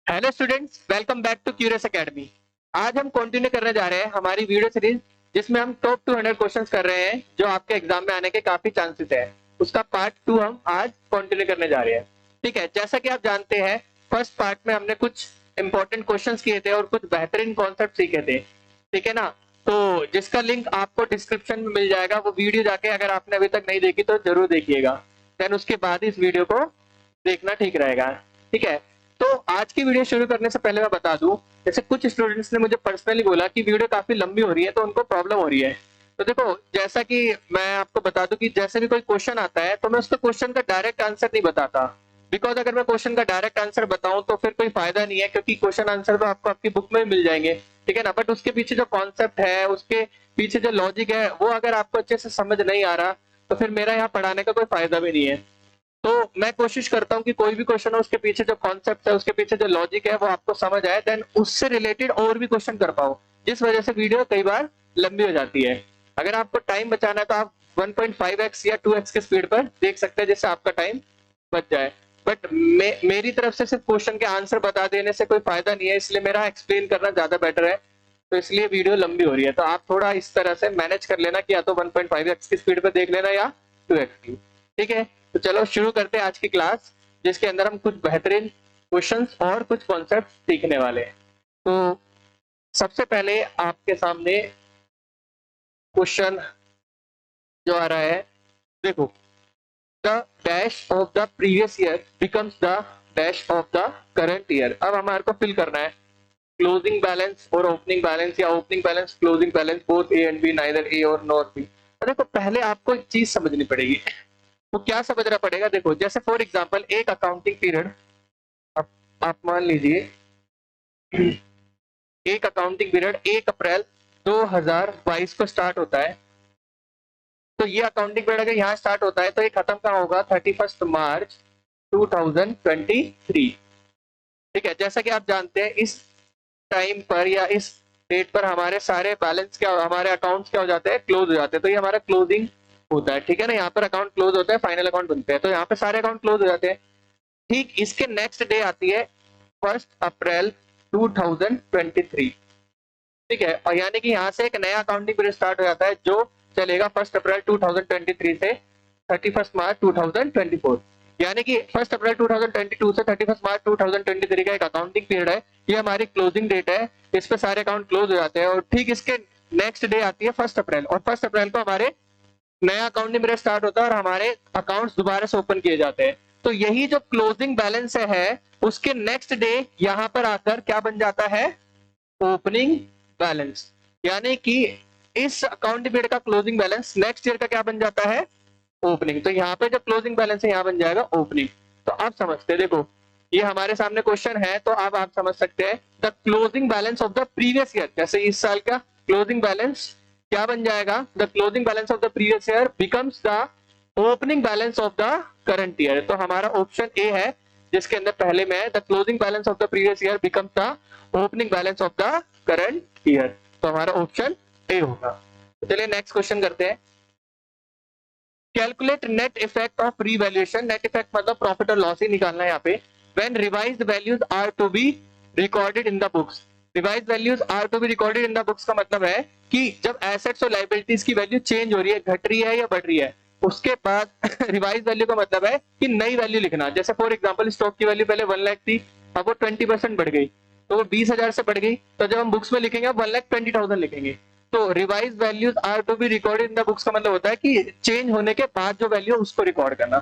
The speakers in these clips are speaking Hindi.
Hello students, welcome back to Curious Academy. आज हम कंटिन्यू करने जा रहे हैं हमारी वीडियो सीरीज, जिसमें हम टॉप 200 क्वेश्चंस कर रहे हैं जो आपके एग्जाम में आने के काफी चांसेस है। उसका पार्ट 2 हम आज कंटिन्यू करने जा रहे हैं। ठीक है, जैसा कि आप जानते हैं, फर्स्ट पार्ट में हमने कुछ इंपॉर्टेंट क्वेश्चंस किए थे और कुछ बेहतरीन कॉन्सेप्ट सीखे थे। ठीक है ना? तो जिसका लिंक आपको डिस्क्रिप्शन में मिल जाएगा, वो वीडियो जाके अगर आपने अभी तक नहीं देखी तो जरूर देखिएगा। देन उसके बाद इस वीडियो को देखना ठीक रहेगा। ठीक है, तो आज की वीडियो शुरू करने से पहले मैं बता दूं, जैसे कुछ स्टूडेंट्स ने मुझे पर्सनली बोला कि वीडियो काफी लंबी हो रही है, तो उनको प्रॉब्लम हो रही है। तो देखो, जैसा कि मैं आपको बता दूं कि जैसे भी कोई क्वेश्चन आता है तो मैं उसके क्वेश्चन का डायरेक्ट आंसर नहीं बताता। बिकॉज अगर मैं क्वेश्चन का डायरेक्ट आंसर बताऊं तो फिर कोई फायदा नहीं है, क्योंकि क्वेश्चन आंसर तो आपको आपकी बुक में मिल जाएंगे। ठीक है ना? बट उसके पीछे जो कॉन्सेप्ट है, उसके पीछे जो लॉजिक है, वो अगर आपको अच्छे से समझ नहीं आ रहा तो फिर मेरा यहाँ पढ़ाने का कोई फायदा भी नहीं है। तो मैं कोशिश करता हूँ कि कोई भी क्वेश्चन हो, उसके पीछे जो कॉन्सेप्ट है, उसके पीछे जो लॉजिक है, वो आपको समझ आए, देन उससे रिलेटेड और भी क्वेश्चन कर पाओ, जिस वजह से वीडियो कई बार लंबी हो जाती है। अगर आपको टाइम बचाना है तो आप 1.5x या 2x के स्पीड पर देख सकते हैं, जिससे आपका टाइम बच जाए। बट मेरी तरफ से सिर्फ क्वेश्चन के आंसर बता देने से कोई फायदा नहीं है, इसलिए मेरा एक्सप्लेन करना ज्यादा बेटर है। तो इसलिए वीडियो लंबी हो रही है, तो आप थोड़ा इस तरह से मैनेज कर लेना कि या तो 1.5x की स्पीड पर देख लेना या 2x की। ठीक है, तो चलो शुरू करते हैं आज की क्लास, जिसके अंदर हम कुछ बेहतरीन क्वेश्चंस और कुछ कॉन्सेप्ट सीखने वाले हैं। तो सबसे पहले आपके सामने क्वेश्चन जो आ रहा है, देखो, the dash of the previous year becomes the dash of the current year. अब हमारे को फिल करना है क्लोजिंग बैलेंस और ओपनिंग बैलेंस, या opening balance closing balance, both A and B, neither A और नॉट बी। देखो, पहले आपको एक चीज समझनी पड़ेगी। तो क्या समझना पड़ेगा? देखो, जैसे फॉर एग्जांपल एक अकाउंटिंग पीरियड, आप, आप मान लीजिए एक अकाउंटिंग पीरियड 1 अप्रैल 2022 को स्टार्ट होता है। तो ये अकाउंटिंग पीरियड अगर यहाँ स्टार्ट होता है तो ये खत्म कहाँ होगा? 31 मार्च 2023। ठीक है, जैसा कि आप जानते हैं, इस टाइम पर या इस डेट पर हमारे सारे बैलेंस क्या, हमारे अकाउंट्स क्या हो जाते हैं? क्लोज हो जाते हैं। तो ये हमारा क्लोजिंग होता है। ठीक है ना? यहाँ पर अकाउंट क्लोज होता है, फाइनल अकाउंट बनते हैं, तो यहाँ पे सारे अकाउंट क्लोज हो जाते हैं। ठीक इसके नेक्स्ट डे आती है 1 अप्रैल 2023। ठीक है, और यानी कि यहाँ से एक नया अकाउंटिंग पीरियड स्टार्ट हो जाता है, जो चलेगा 1 अप्रैल 2023 से 31 मार्च 2024। यानी कि 1 अप्रैल 2022 से 31 मार्च 2023 का एक अकाउंटिंग पीरियड है। ये हमारी क्लोजिंग डेट है, इस पे सारे अकाउंट क्लोज हो जाते हैं। और ठीक इसके नेक्स्ट डे आती है 1 अप्रैल, और 1 अप्रैल को हमारे नया अकाउंटिंग पीरियड स्टार्ट होता है और हमारे अकाउंट्स दोबारा से ओपन किए जाते हैं। तो यही जो क्लोजिंग बैलेंस है, उसके नेक्स्ट डे यहां पर आकर क्या बन जाता है? Opening balance. यानी कि इस अकाउंटिंग पीरियड का क्लोजिंग बैलेंस नेक्स्ट ईयर का क्या बन जाता है? ओपनिंग। तो यहाँ पे जो क्लोजिंग बैलेंस है, यहाँ बन जाएगा ओपनिंग। तो आप समझते हैं, देखो, ये हमारे सामने क्वेश्चन है, तो अब आप समझ सकते हैं the closing balance of the previous year. जैसे इस साल का क्लोजिंग बैलेंस क्या बन जाएगा? The closing balance of the previous year becomes the opening balance of the current year. तो हमारा ऑप्शन ए है, जिसके अंदर पहले में the closing balance of the previous year becomes the opening balance of the current year. तो हमारा ऑप्शन ए होगा। तो चलिए नेक्स्ट क्वेश्चन करते हैं। Calculate net effect of revaluation. Net effect मतलब प्रॉफिट और लॉस ही निकालना है यहाँ पे। When revised values are to be recorded in the books. Revised values are to be recorded in the books का मतलब है कि जब एसेट्स और लायबिलिटीज की वैल्यू चेंज हो रही है, घट रही है या बढ़ रही है, उसके बाद रिवाइज वैल्यू का मतलब है कि नई वैल्यू लिखना। जैसे फॉर एग्जाम्पल, स्टॉक की वैल्यू पहले 1 लाख थी, अब वो 20% बढ़ गई, तो वो 20,000 से बढ़ गई। तो जब हम बुक्स में लिखेंगे, अब 1,20,000 लिखेंगे। तो revise values are to be recorded in the books का मतलब होता है कि चेंज होने के बाद जो वैल्यू उसको रिकॉर्ड करना।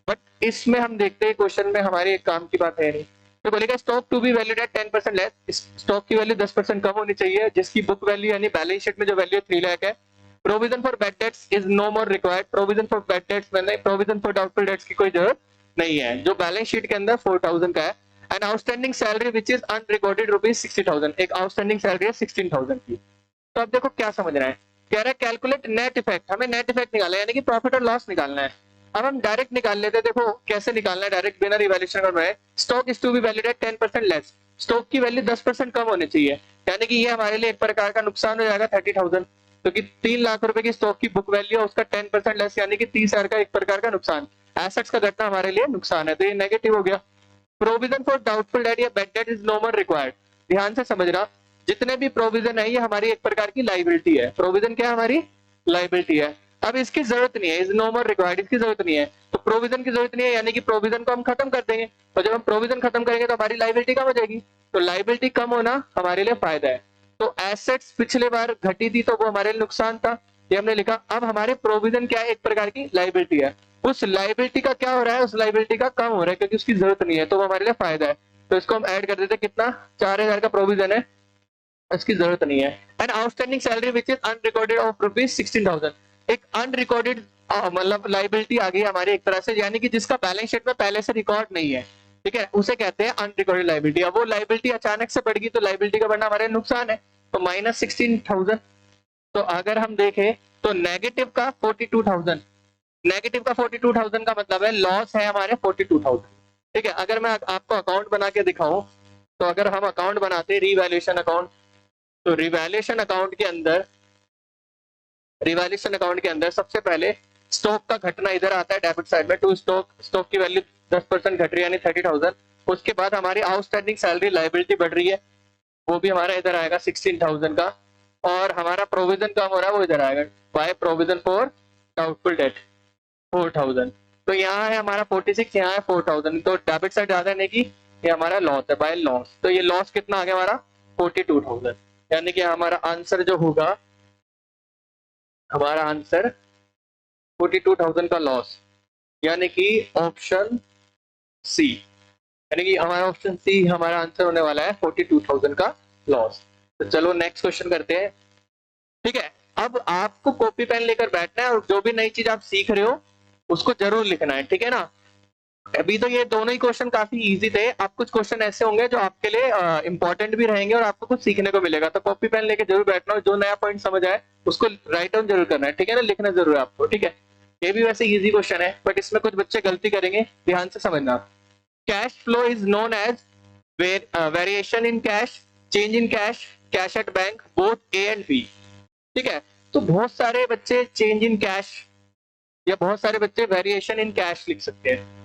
बट इसमें हम देखते हैं क्वेश्चन में हमारे एक काम की बात है नहीं। तो बोलेगा stock to be valued at 10% less. Stock की वैल्यू 10% कम होनी चाहिए, जिसकी बुक वैल्यू यानी बैलेंस शीट में जो वैल्यू 3 लाख है। Provision for bad debts is no more required. Provision for bad debts मैंने प्रोविजन फॉर डाउटफुल डेट्स की कोई जरूरत नहीं है, जो बैलेंस शीट के अंदर 4,000 का है। And outstanding salary which is unrecorded rupees 60,000। एक आउटस्टैंडिंग सैलरी है 16,000 की। तो अब देखो क्या समझ रहे हैं, कह रहा है कैलकुलेट नेट इफेक्ट। हमें नेट इफेक्ट निकालना है, यानी कि प्रॉफिट और लॉस निकालना है। अब हम डायरेक्ट निकाल लेते हैं। देखो कैसे निकालना है डायरेक्ट, बिना रिवैल्यूएशन करवाए। Stock is to be valued at 10% less. Stock की वैल्यू 10% कम होनी चाहिए, यानी कि ये हमारे लिए एक प्रकार का नुकसान हो जाएगा 30,000, क्योंकि 3 लाख रुपए की स्टॉक की बुक वैल्यू है, उसका 10% लेस यानी कि 30,000 का एक प्रकार का नुकसान। एसेट्स का घटना हमारे लिए नुकसान है, तो ये नेगेटिव हो गया। प्रोविजन फॉर डाउटफुल डेट या bad debt is no more required. ध्यान से समझना, जितने भी प्रोविजन है ये हमारी एक प्रकार की लाइबिलिटी है। प्रोविजन क्या है? हमारी लाइबिलिटी है। अब इसकी जरूरत नहीं है, इज नो मोर रिक्वायर्ड, इसकी जरूरत नहीं है। तो प्रोविजन की जरूरत नहीं है, यानी कि प्रोविजन को हम खत्म कर देंगे। और जब हम प्रोविजन खत्म करेंगे तो हमारी लाइबिलिटी कम हो जाएगी। तो लाइबिलिटी कम होना हमारे लिए फायदा है। तो एसेट्स पिछले बार घटी थी तो वो हमारे लिए नुकसान था, ये हमने लिखा। अब हमारे प्रोविजन क्या है? एक प्रकार की लाइबिलिटी है। उस लाइबिलिटी का क्या हो रहा है? उस लाइबिलिटी का कम हो रहा है, क्योंकि उसकी जरूरत नहीं है, तो वो हमारे लिए फायदा है। तो इसको हम ऐड कर देते, कितना? 4000 का प्रोविजन है, इसकी जरूरत नहीं है। And outstanding salary which is unrecorded of rupees 16,000, एक अनरिकॉर्डेड मतलब लाइबिलिटी आ गई हमारी एक तरह से, यानी कि जिसका बैलेंस शीट में पहले से रिकॉर्ड नहीं है, ठीक है, उसे कहते हैं अनरिकॉर्डेड लाइबिलिटी। अब वो लाइबिलिटी अचानक से बढ़ गई तो लाइबिलिटी का बढ़ना हमारे नुकसान है, तो -16,000। तो अगर हम देखें तो नेगेटिव का 42,000, नेगेटिव का 42,000 का मतलब है लॉस है हमारे 42,000, ठीक है। अगर मैं आपको अकाउंट बना के दिखाऊं, तो अगर हम अकाउंट बनाते रिवैल्यूएशन अकाउंट, तो रिवैल्यूएशन अकाउंट के अंदर, रिवैल्यूएशन अकाउंट के अंदर सबसे पहले स्टॉक का घटना इधर आता है डेबिट साइड में, टू स्टॉक, स्टॉक की वैल्यू 10% घट रही है, यानी 30,000। उसके बाद हमारी आउटस्टैंडिंग सैलरी लाइबिलिटी बढ़ रही है, वो भी हमारा इधर आएगा 16,000 का। और हमारा प्रोविजन कम हो रहा है, वो इधर आएगा by provision for doubtful date 4,000। तो यहाँ है हमारा 46, यहाँ है 4,000, तो डेबिट साइड ज्यादा नहीं की, ये हमारा लॉस है, बाय लॉस। तो ये लॉस कितना आ गया हमारा? 42,000, यानी कि हमारा आंसर जो होगा, हमारा आंसर 42,000 का लॉस, यानी कि ऑप्शन सी, यानी कि हमारा ऑप्शन सी हमारा आंसर होने वाला है 42,000 का लॉस। तो चलो नेक्स्ट क्वेश्चन करते हैं, ठीक है। अब आपको कॉपी पेन लेकर बैठना है और जो भी नई चीज आप सीख रहे हो उसको जरूर लिखना है, ठीक है ना। अभी तो ये दोनों ही क्वेश्चन काफी इजी थे, अब कुछ क्वेश्चन ऐसे होंगे जो आपके लिए इंपॉर्टेंट भी रहेंगे और आपको कुछ सीखने को मिलेगा। तो कॉपी पेन लेके जरूर बैठना और जो नया पॉइंट समझ आए उसको राइट डाउन जरूर करना है, ठीक है ना, लिखना जरूर है आपको, ठीक है। ये भी वैसे इजी क्वेश्चन है, बट इसमें कुछ बच्चे गलती करेंगे, ध्यान से समझना। Cash flow is known as variation in cash, change in cash, cash at bank, both A and B, ठीक है। तो बहुत सारे बच्चे चेंज इन कैश या बहुत सारे बच्चे वेरिएशन इन कैश लिख सकते हैं।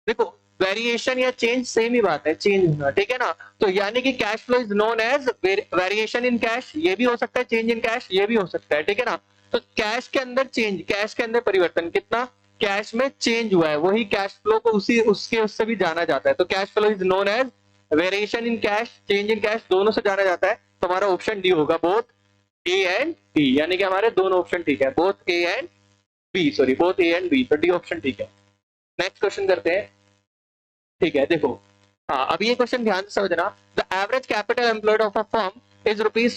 देखो, वेरिएशन या चेंज सेम ही बात है, चेंज होना, ठीक है ना। तो यानी कि cash flow is known as variation in cash, ये भी हो सकता है, चेंज इन कैश ये भी हो सकता है, ठीक है ना। तो कैश के अंदर चेंज, कैश के अंदर परिवर्तन, कितना कैश में चेंज हुआ है, वही कैश फ्लो को उसी उसके उससे भी जाना जाता है। तो cash flow is known as variation in cash, change in cash, दोनों से जाना जाता है। तो हमारा ऑप्शन डी होगा, बोथ ए एंड बी, यानी कि हमारे दोनों ऑप्शन ठीक है, both A and B, sorry both A and B, तो डी ऑप्शन ठीक है। नेक्स्ट क्वेश्चन करते हैं, ठीक है। देखो, हाँ, अब ये क्वेश्चन ध्यान से समझना। The average capital employed of a firm is rupees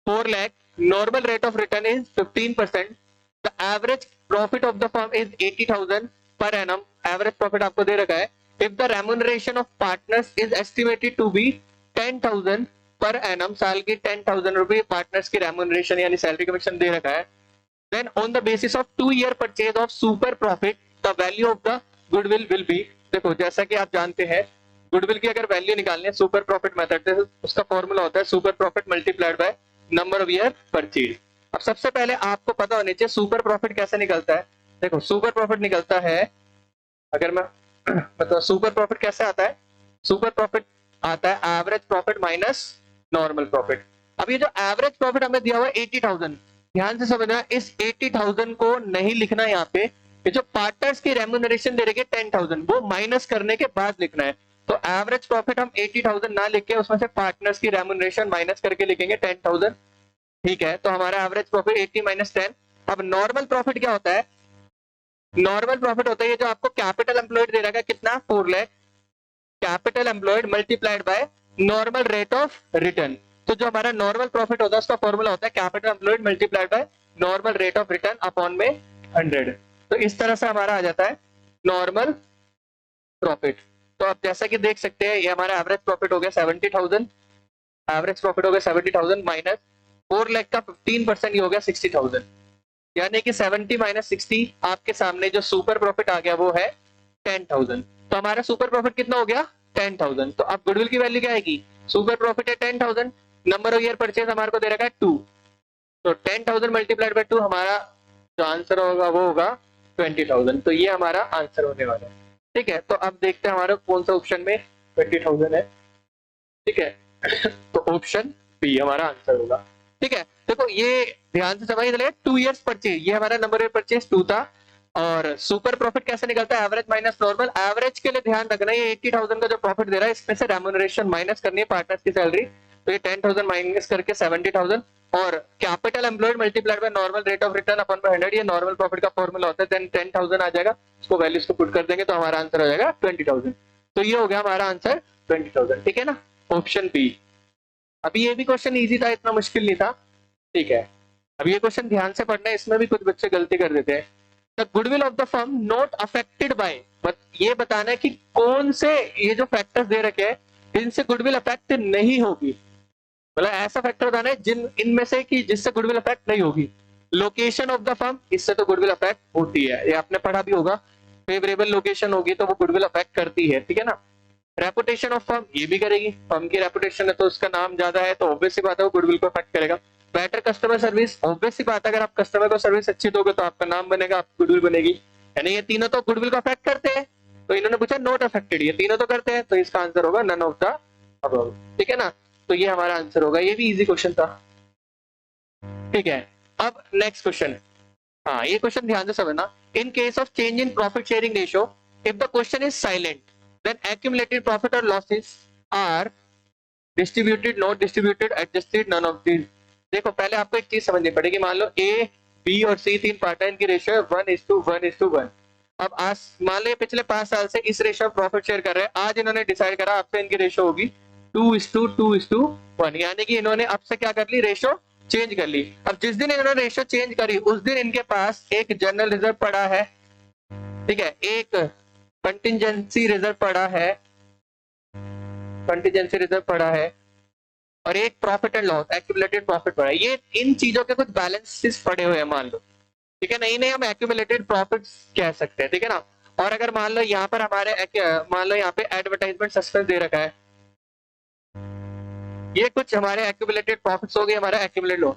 4 lakh, normal rate of return is 15%, the average profit of the firm is 80,000 per annum, average profit आपको दे रखा है। If the remuneration of partners is estimated to be 10,000 per annum, साल की 10,000 रुपए पार्टनर्स की रेम्यूनरेशन यानी सैलरी कमीशन दे रखा है। Then on the basis of 2-year purchase of super profit, the value of the goodwill will be, देखो जैसा कि आप जानते हैं गुडविल की अगर वैल्यू निकालनी है सुपर प्रॉफिट मेथड से, उसका फॉर्मूला होता है super profit multiplied by number of year purchase. अब सबसे पहले आपको पता होना चाहिए सुपर प्रॉफिट कैसे निकलता है। देखो, सुपर प्रॉफिट निकलता है, अगर मैं मतलब सुपर प्रॉफिट कैसे आता है, सुपर प्रॉफिट आता है average profit minus normal profit. अब ये जो एवरेज प्रॉफिट हमें दिया हुआ है 80,000, ध्यान से समझना, इस 80,000 को नहीं लिखना यहाँ पे, ये जो पार्टनर्स की रेम्यूनरेशन दे रही है 10,000, वो माइनस करने के बाद लिखना है। तो एवरेज प्रॉफिट हम 80,000 ना लिख के उसमें से पार्टनर्स की रेम्यूनरेशन माइनस करके लिखेंगे 10,000, ठीक है। तो हमारा एवरेज प्रॉफिट 80 माइनस 10। अब नॉर्मल प्रॉफिट क्या होता है? नॉर्मल प्रॉफिट होता है ये जो आपको कैपिटल एम्प्लॉयड दे रखा है, कितना? 4 lakh, capital employed multiplied by normal rate of return. तो जो हमारा नॉर्मल प्रॉफिट होता है उसका फॉर्मूला होता है capital employed multiplied by normal rate of return upon में 100। तो इस तरह से हमारा आ जाता है नॉर्मल प्रॉफिट। तो आप जैसा कि देख सकते हैं ये हमारा एवरेज प्रॉफिट हो गया 70,000, एवरेज प्रॉफिट हो गया 70,000 माइनस 4 लाख का 15% हो गया 60,000, यानी कि 70 माइनस 60, आपके सामने जो सुपर प्रॉफिट आ गया वो है 10,000। तो हमारा सुपर प्रॉफिट कितना हो गया? 10,000। तो अब गुडविल की वैल्यू क्या आएगी? सुपर प्रॉफिट है 10,000, नंबर ऑफ ईयर परचेज हमारे को दे रखा है 2, तो 10,000 मल्टीप्लाइड बाय 2, हमारा जो आंसर होगा वो होगा 20,000। तो ये हमारा आंसर होने वाला है। ठीक है, तो अब देखते हैं हमारे कौन सा ऑप्शन में 20,000 है। ठीक है तो ऑप्शन बी हमारा आंसर होगा। ठीक है, देखो ये ध्यान से समझ चलेगा, 2 इयर्स परचेज, ये हमारा नंबर परचेज 2 था। और सुपर प्रॉफिट कैसे निकलता है, एवरेज माइनस नॉर्मल। एवरेज के लिए ध्यान रखना, ये 80,000 का जो प्रॉफिट दे रहा है इसमें से रेम्यूनरेशन माइनस करनी है पार्टनर्स की सैलरी, तो ये 10,000 माइनस करके 70,000। और capital employed multiplied by normal rate of return upon 100, ये नॉर्मल प्रॉफिट का फॉर्मूला होता है। देन 10,000 आ जाएगा, इसको वैल्यूज को पुट कर देंगे तो हमारा आंसर हो जाएगा 20,000। तो ये हो गया हमारा आंसर 20,000। ठीक है ना, ऑप्शन बी। अभी ये भी क्वेश्चन इजी था, इतना मुश्किल नहीं था। ठीक है, अब ये क्वेश्चन ध्यान से पढ़ना है, इसमें भी कुछ बच्चे गलती कर देते हैं। The goodwill of the firm not affected by, ये बताना है कि कौन से ये जो फैक्टर्स दे रखे हैं जिनसे गुडविल अफेक्ट नहीं होगी, मतलब ऐसा फैक्टर बताना है जिन इनमें से कि जिससे गुडविल अफेक्ट नहीं होगी। लोकेशन ऑफ द फर्म, इससे तो गुडविल अफेक्ट होती है, ये आपने पढ़ा भी होगा, फेवरेबल लोकेशन होगी तो वो गुडविल अफेक्ट करती है। ठीक है ना, रेपुटेशन ऑफ फर्म, ये भी करेगी, फर्म की रेपुटेशन है तो उसका नाम ज्यादा है तो ऑब्वियस सी बात है वो गुडविल को अफेक्ट करेगा। बेटर कस्टमर सर्विस, ऑब्वियस सी बात है अगर आप कस्टमर को सर्विस अच्छी दोगे तो आपका नाम बनेगा, आपकी गुडविल बनेगी। यानी ये तीनों तो गुडविल को अफेक्ट करते हैं, तो इन्होंने पूछा नॉट अफेक्टेड, ये तीनों तो करते हैं, तो इसका आंसर होगा नन ऑफ द अबव। ठीक है ना, तो ये हमारा आंसर होगा, ये भी इजी क्वेश्चन था। ठीक है, अब नेक्स्ट क्वेश्चन। हाँ, ये क्वेश्चन ध्यान से समझना। In case of change in profit sharing ratio, if the question is silent, then accumulated profit or losses are distributed, not distributed, adjusted, none of these। देखो पहले आपको एक चीज समझनी पड़ेगी, मान लो ए बी और सी तीन पार्टनर, इनकी रेशियो है 1:1:1। अब आज मान लो पिछले 5 साल से इस रेशियो में प्रॉफिट शेयर कर रहे हैं, आज इन्होंने डिसाइड करा आपसे इनकी रेशियो होगी 2:2:1, यानी कि इन्होंने अब से क्या कर ली, रेशियो चेंज कर ली। अब जिस दिन इन्होंने रेशियो चेंज करी उस दिन इनके पास एक जनरल रिजर्व पड़ा है, ठीक है, एक कंटिजेंसी रिजर्व पड़ा है, कंटिजेंसी रिजर्व पड़ा है, और एक profit and loss accumulated profit पड़ा है। ये इन चीजों के कुछ बैलेंसेस पड़े हुए हैं मान लो। ठीक है, नहीं नहीं हम एक्यूमुलेटेड प्रॉफिट्स कह सकते हैं। ठीक है ना, और अगर मान लो यहाँ पर हमारे मान लो यहाँ पे एडवर्टाइजमेंट सस्पेंस दे रखा है, ये कुछ हमारे एक्यूमुलेटेड प्रॉफिट्स हो गए, हमारा एक्यूमुलेटेड लॉस।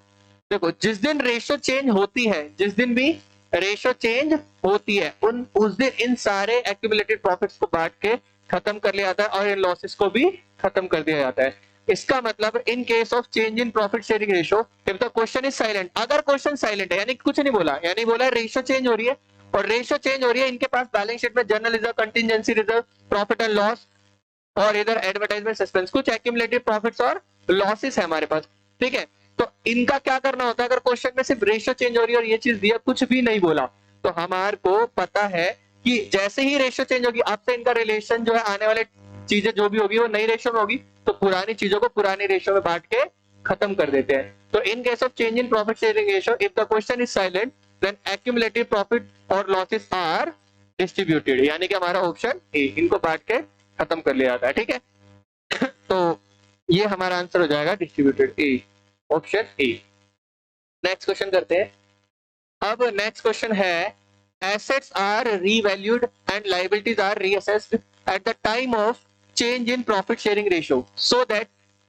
देखो जिस दिन रेशियो चेंज होती है, जिस दिन भी रेशियो चेंज होती है उस दिन इन सारे एक्यूमुलेटेड प्रॉफिट्स को बांट के खत्म कर लिया जाता है और इन लॉसेस को भी खत्म कर दिया जाता है। इसका मतलब इन case of change in profit sharing ratio, if the question is silent, अगर क्वेश्चन साइलेंट है यानी कुछ नहीं बोला, यानी बोला रेशियो चेंज हो रही है और रेशियो चेंज हो रही है, इनके पास बैलेंस शीट में general reserve, contingency reserve, profit and loss और इधर एडवर्टाइजमेंट सस्पेंस, कुछ एक्यूमुलेटेड प्रॉफिट्स और लॉसेस है हमारे पास। ठीक है, तो इनका क्या करना होता है, अगर क्वेश्चन में सिर्फ रेशियो चेंज हो रही है और ये चीज दिया, कुछ भी नहीं बोला, तो हमारे को पता है कि जैसे ही रेशियो चेंज होगी आपसे इनका रिलेशन जो है आने वाले चीजें जो भी होगी वो नई रेशियो में होगी, तो पुरानी चीजों को पुरानी रेशियो में बांट के खत्म कर देते हैं। तो in case of change in profit sharing ratio, if the question is silent, then accumulated profit और लॉसेस आर डिस्ट्रीब्यूटेड, यानी कि हमारा ऑप्शन ए, इनको बांट के खत्म कर लिया जाता है। ठीक है तो ये हमारा आंसर हो जाएगा distributed, A, option A. Next question करते हैं। अब नेक्स्ट क्वेश्चन है, assets are revalued and liabilities are reassessed at the time of change in profit sharing ratio, so that,